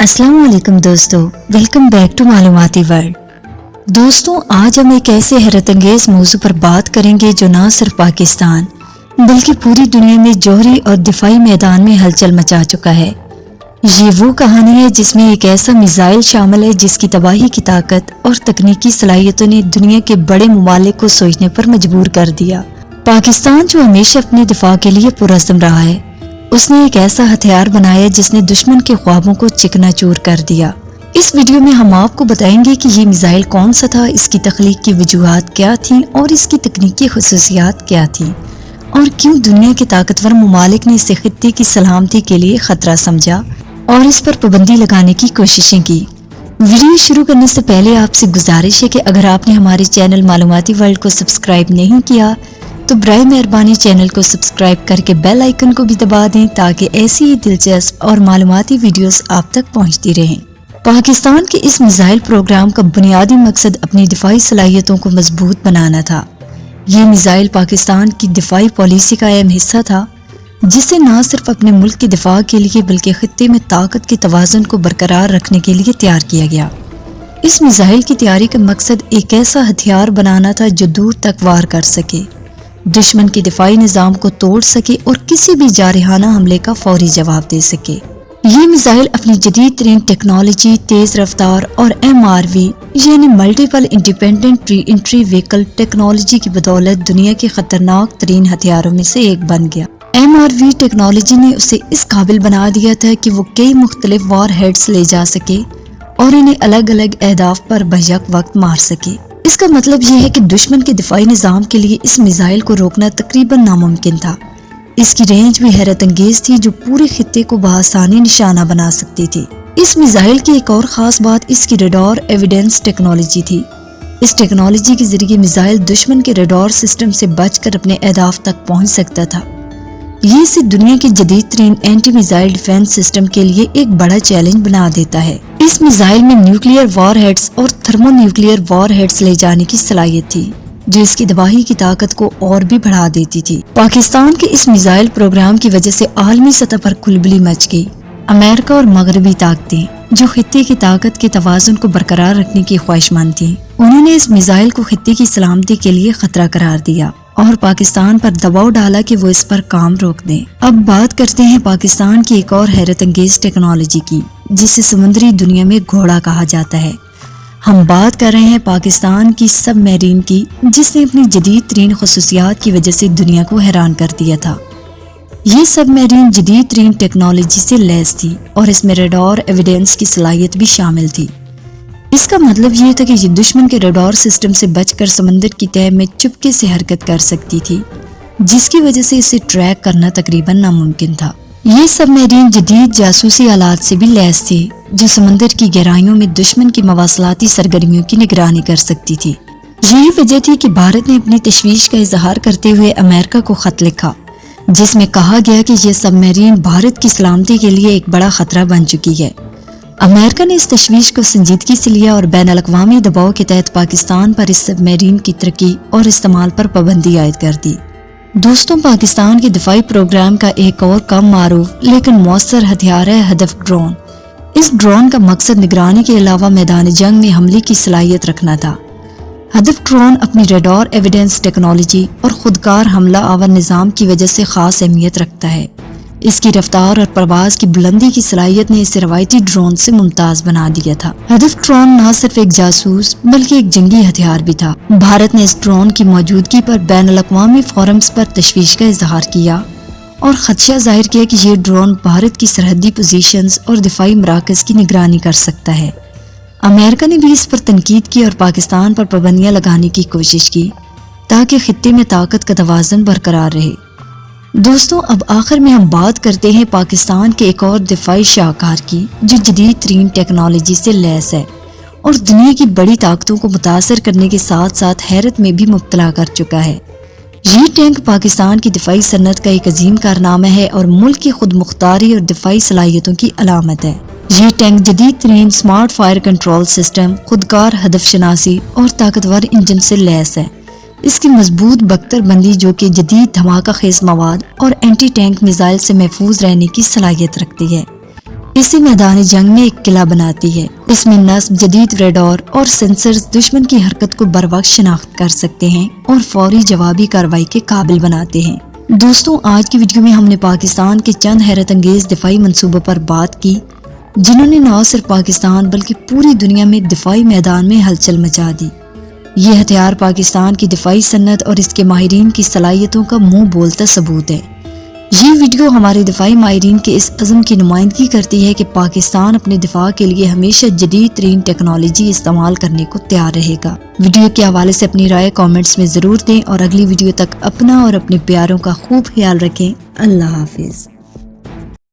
अस्सलाम वालेकुम दोस्तों, वेलकम बैक टू मालूमाती वर्ल्ड। दोस्तों, आज हम एक ऐसे हैरत अंगेज मौजू पर बात करेंगे जो न सिर्फ पाकिस्तान बल्कि पूरी दुनिया में जौहरी और दिफाई मैदान में हलचल मचा चुका है। ये वो कहानी है जिसमें एक ऐसा मिसाइल शामिल है जिसकी तबाही की ताकत और तकनीकी सलाहियतों ने दुनिया के बड़े ममालिक को सोचने पर मजबूर कर दिया। पाकिस्तान जो हमेशा अपने दिफा के लिए पुरअज़्म रहा है, उसने एक ऐसा हथियार बनाया जिसने दुश्मन के ख्वाबों को चिकनाचूर कर दिया। इस वीडियो में हम आपको बताएंगे कि ये मिसाइल कौन सा था, इसकी तख्लीक की वजूहात क्या थी और इसकी तकनीकी खुसूसियात क्या थी, और क्यों दुनिया के ताकतवर ममालिक ने इसे खित्ते की सलामती के लिए खतरा समझा और इस पर पाबंदी लगाने की कोशिशें की। वीडियो शुरू करने से पहले आपसे गुजारिश है कि अगर आपने हमारे चैनल मालूमाती वर्ल्ड को सब्सक्राइब नहीं किया तो बराए मेहरबानी चैनल को सब्सक्राइब करके बेल आइकन को भी दबा दें ताकि ऐसी ही दिलचस्प और मालूमाती वीडियोस आप तक पहुंचती रहें। पाकिस्तान के इस मिसाइल प्रोग्राम का बुनियादी मकसद अपनी दिफाई सलाहियतों को मजबूत बनाना था। ये मिसाइल पाकिस्तान की दिफाई पॉलिसी का अहम हिस्सा था जिसे न सिर्फ अपने मुल्क के दिफा के लिए बल्कि खित्ते में ताकत के तवाज़ुन को बरकरार रखने के लिए तैयार किया गया। इस मिसाइल की तैयारी का मकसद एक ऐसा हथियार बनाना था जो दूर तक वार कर सके, दुश्मन के दिफाई निज़ाम को तोड़ सके और किसी भी जारहाना हमले का फौरी जवाब दे सके। ये मिसाइल अपनी जदीद तरीन टेक्नोलॉजी, तेज रफ्तार और MRV यानी multiple independent re entry vehicle technology की बदौलत दुनिया के खतरनाक तरीन हथियारों में से एक बन गया। MRV टेक्नोलॉजी ने उसे इस काबिल बना दिया था कि वो कई मुख्तलिफ वॉर हेड्स ले जा सके और इन्हें अलग अलग अहदाफ पर बयक वक्त मार सके। इसका मतलब यह है कि दुश्मन के दिफाई निज़ाम के लिए इस मिसाइल को रोकना तकरीबन नामुमकिन था। इसकी रेंज भी हैरत अंगेज थी जो पूरे खित्ते को बआसानी निशाना बना सकती थी। इस मिसाइल की एक और ख़ास बात इसकी रडार एविडेंस टेक्नोलॉजी थी। इस टेक्नोलॉजी के जरिए मिसाइल दुश्मन के रडार सिस्टम से बचकर अपने अहदाफ तक पहुंच सकता था। ये इसे दुनिया के जदीद तरीन एंटी मिसाइल डिफेंस सिस्टम के लिए एक बड़ा चैलेंज बना देता है। इस मिसाइल में न्यूक्लियर वॉर हेड्स और थर्मोन्यूक्लियर वॉर हेड्स ले जाने की सलाहियत थी जो इसकी तबाही की ताकत को और भी बढ़ा देती थी। पाकिस्तान के इस मिसाइल प्रोग्राम की वजह से आलमी सतह पर खुलबली मच गई। अमेरिका और मगरबी ताकतें जो खित्ते की ताकत के तवाज़ुन को बरकरार रखने की ख्वाहिशमंद थी, उन्होंने इस मिसाइल को खित्ते की सलामती के लिए खतरा करार दिया और पाकिस्तान पर दबाव डाला कि वो इस पर काम रोक दें। अब बात करते हैं पाकिस्तान की एक और हैरत अंगेज टेक्नोलॉजी की जिसे समुद्री दुनिया में घोड़ा कहा जाता है। हम बात कर रहे हैं पाकिस्तान की सबमरीन की, जिसने अपनी जदीद तरीन खुसूसियात की वजह से दुनिया को हैरान कर दिया था। ये सबमरीन जदीद तरीन टेक्नोलॉजी से लैस थी और इसमें रडार एविडेंस की सलाहियत भी शामिल थी। इसका मतलब ये था कि ये दुश्मन के रडार सिस्टम से बचकर समंदर की तह में चुपके से हरकत कर सकती थी, जिसकी वजह से इसे ट्रैक करना तकरीबन नामुमकिन था। ये सबमरीन जदीद जासूसी आलात से भी लैस थी जो समंदर की गहराइयों में दुश्मन की मवासलाती सरगर्मियों की निगरानी कर सकती थी। यही वजह थी कि भारत ने अपनी तशवीश का इजहार करते हुए अमेरिका को खत लिखा जिसमें कहा गया कि यह सबमरीन भारत की सलामती के लिए एक बड़ा खतरा बन चुकी है। अमेरिका ने इस तशवीश को संजीदगी से लिया और बैन अल-अक़वामी दबाव के तहत पाकिस्तान पर इस सबमरीन की तरक्की और इस्तेमाल पर पाबंदी आयद कर दी। दोस्तों, पाकिस्तान के दिफाई प्रोग्राम का एक और कम मारूफ लेकिन मौसर हथियार है हदफ ड्रोन। इस ड्रोन का मकसद निगरानी के अलावा मैदान जंग में हमले की सलाहियत रखना था। हदफ ड्रोन अपनी रडार एविडेंस टेक्नोलॉजी और खुदकार हमला आवर निज़ाम की वजह से खास अहमियत रखता है। इसकी रफ्तार और परवाज की बुलंदी की सलाहियत ने इसे रवायती ड्रोन से मुमताज बना दिया था। हदफ ड्रोन न सिर्फ एक जासूस बल्कि एक जंगी हथियार भी था। भारत ने इस ड्रोन की मौजूदगी पर बैन अल-अक़वामी फोरम्स पर तशवीश का इजहार किया और खदशा जाहिर किया कि ये ड्रोन भारत की सरहदी पोजीशंस और दिफाई मराकज़ की निगरानी कर सकता है। अमेरिका ने भी इस पर तनकीद की और पाकिस्तान पर पाबंदियां लगाने की कोशिश की ताकि खित्ते में ताकत का तवाज़ुन बरकरार रहे। दोस्तों, अब आखिर में हम बात करते हैं पाकिस्तान के एक और दिफाई शाहकार की जो जदीद तरीन टेक्नोलॉजी से लैस है और दुनिया की बड़ी ताकतों को मुतासर करने के साथ साथ हैरत में भी मुब्तला कर चुका है। ये टैंक पाकिस्तान की दिफाई सन्नत का एक अजीम कारनामा है और मुल्क की खुद मुख्तारी और दिफाई सलाहियतों की अलामत है। ये टैंक जदीद तरीन स्मार्ट फायर कंट्रोल सिस्टम, खुदकार हदफ शनासी और ताकतवर इंजन से लैस है। इसकी मजबूत बख्तरबंदी जो कि जदीद धमाका खेज मवाद और एंटी टैंक मिसाइल से महफूज रहने की सलाहियत रखती है। इसी मैदान जंग में एक किला बनाती है। इसमें नस्ब जदीद रेडार और सेंसर्स दुश्मन की हरकत को बर वक्त शिनाख्त कर सकते हैं और फौरी जवाबी कार्रवाई के काबिल बनाते हैं। दोस्तों, आज की वीडियो में हमने पाकिस्तान के चंद हैरत अंगेज दिफाई मंसूबों पर बात की, जिन्होंने न सिर्फ पाकिस्तान बल्कि पूरी दुनिया में दिफाई मैदान में हलचल मचा दी। ये हथियार पाकिस्तान की दिफाई सन्नत और इसके माहिरीन की सलाहियतों का मुंह बोलता सबूत है। ये वीडियो हमारे दिफाई माहिरीन के इस अज़्म की नुमाइंदगी करती है कि पाकिस्तान अपने दिफा के लिए हमेशा जदीद तरीन टेक्नोलॉजी इस्तेमाल करने को तैयार रहेगा। वीडियो के हवाले से अपनी राय कमेंट्स में ज़रूर दें और अगली वीडियो तक अपना और अपने प्यारों का खूब ख्याल रखें। अल्लाह हाफिज़।